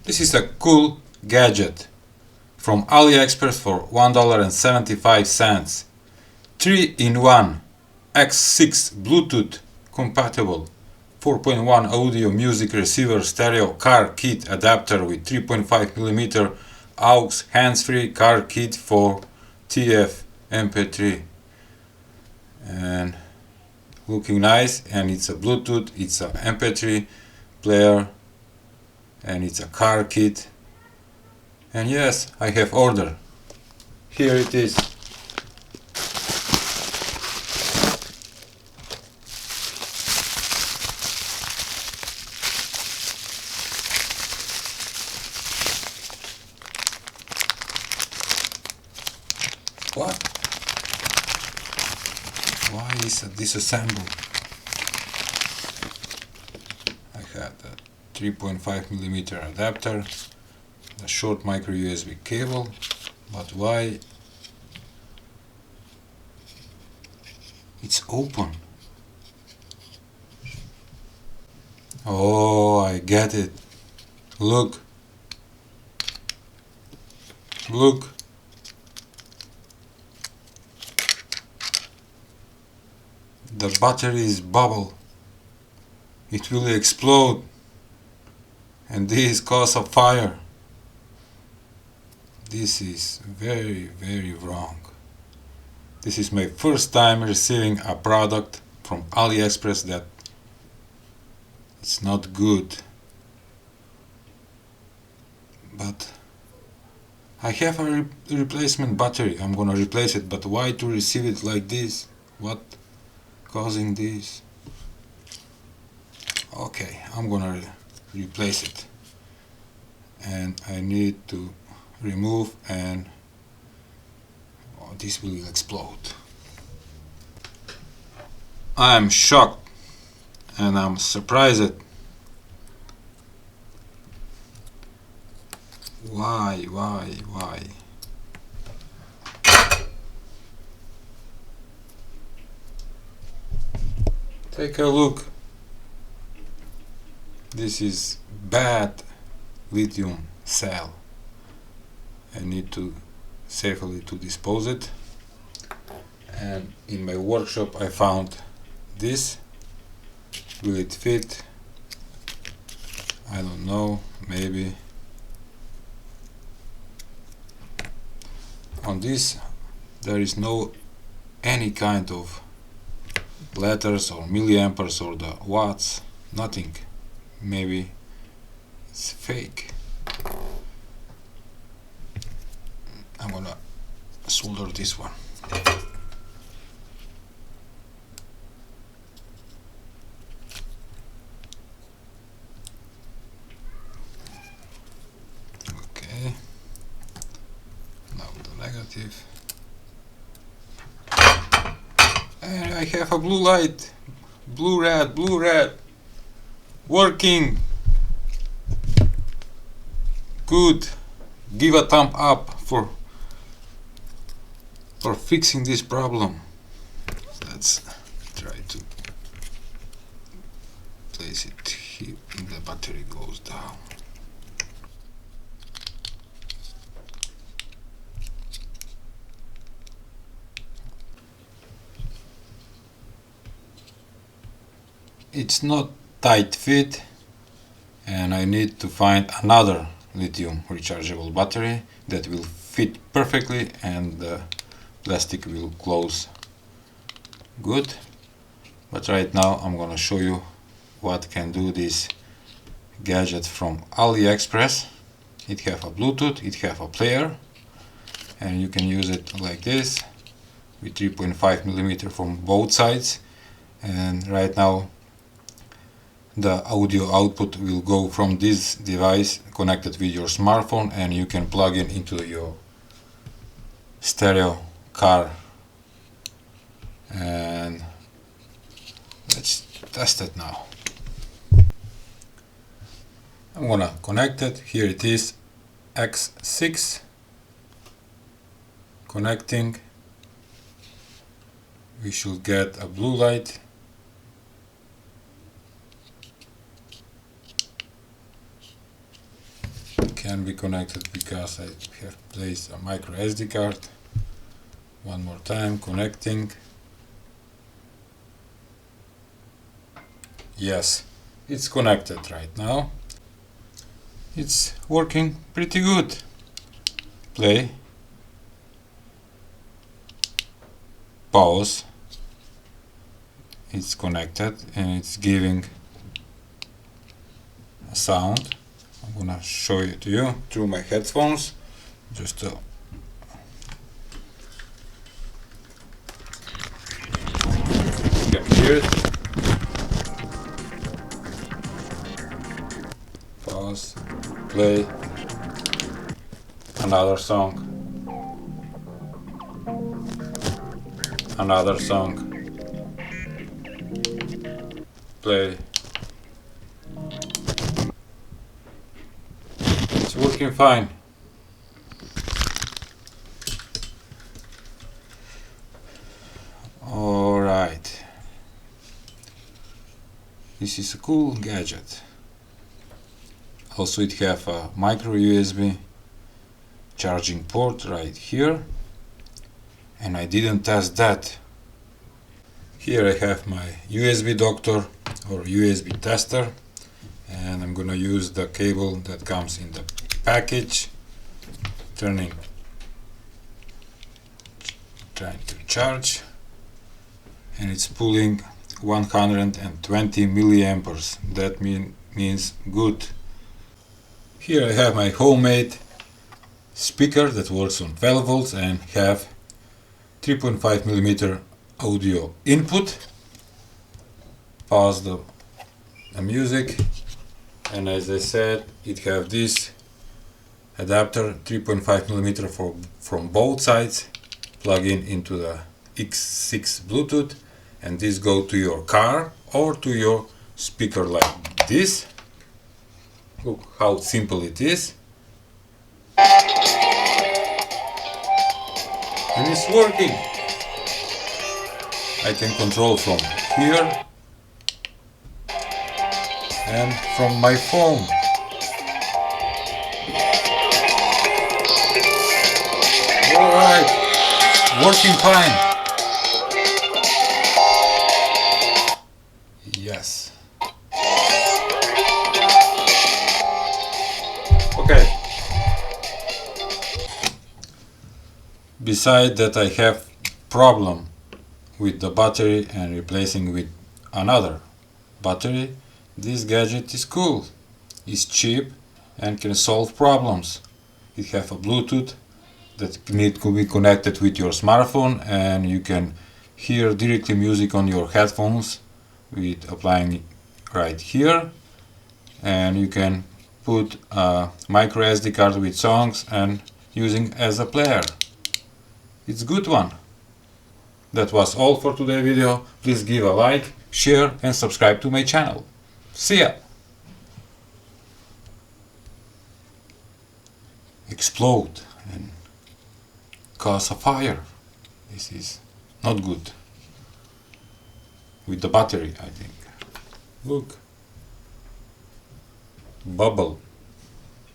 This is a cool gadget from Aliexpress for $1.75. 3-in-1 X6 Bluetooth compatible 4.1 audio music receiver stereo car kit adapter with 3.5mm aux hands-free car kit for TF mp3, and looking nice, and it's a Bluetooth, it's a mp3 player, and it's a car kit. And yes, I have ordered. Here it is. What? Why is it disassembled? I had a 3.5mm adapter, the short micro USB cable, but why it's open? Oh, I get it. Look. Look. The battery is bubble. It will explode, and this cause a fire. This is very, very wrong. This is my first time receiving a product from Aliexpress that it's not good. But I have a replacement battery. I'm gonna replace it, but why to receive it like this? What causing this? Okay, I'm gonna replace it, and I need to remove, and this will explode. I'm shocked and I'm surprised. Why? Take a look. This is bad lithium cell. I need to safely to dispose it. And in my workshop I found this. Will it fit? I don't know, maybe. On this there is no any kind of letters or milliamperes or the watts, nothing. Maybe it's fake. I'm gonna solder this one. Okay, now the negative. And I have a blue light, blue red, working. Good. Give a thumb up for fixing this problem. Let's try to place it here and the battery goes down. It's not tight fit, and I need to find another lithium rechargeable battery that will fit perfectly and the plastic will close good. But right now I'm gonna show you what can do this gadget from Aliexpress. It have a Bluetooth, it have a player, and you can use it like this with 3.5mm from both sides. And right now the audio output will go from this device connected with your smartphone, and you can plug it into your stereo car. And let's test it now. I'm gonna connect it. Here it is, X6 connecting. We should get a blue light. can be connected because I have placed a micro SD card. One more time, connecting. Yes, it's connected right now. It's working pretty good. Play. Pause. It's connected and it's giving a sound. I'm gonna show it to you through my headphones. Just to you can hear it. Pause. Play. Another song. Another song. Play. It's working fine. Alright. This is a cool gadget. Also it have a micro USB charging port right here. And I didn't test that. Here I have my USB doctor or USB tester, and I'm gonna use the cable that comes in the package, trying to charge, and it's pulling 120 milliamperes. That means good. Here I have my homemade speaker that works on 12 volts and have 3.5 millimeter audio input. Pause the music, and as I said, it have this adapter 3.5 millimeter from both sides, plug in into the X6 Bluetooth, and this go to your car or to your speaker like this. Look how simple it is, and it's working. I can control from here and from my phone. Alright, working fine. Yes. Okay. Besides that, I have problem with the battery and replacing with another battery. This gadget is cool, it's cheap and can solve problems. It have a Bluetooth that need to be connected with your smartphone, and you can hear directly music on your headphones with applying right here, and you can put a micro SD card with songs and using as a player. It's a good one. That was all for today's video. Please give a like, share and subscribe to my channel. See ya! Explode and cause a fire. This is not good. With the battery, I think. Look. Bubble.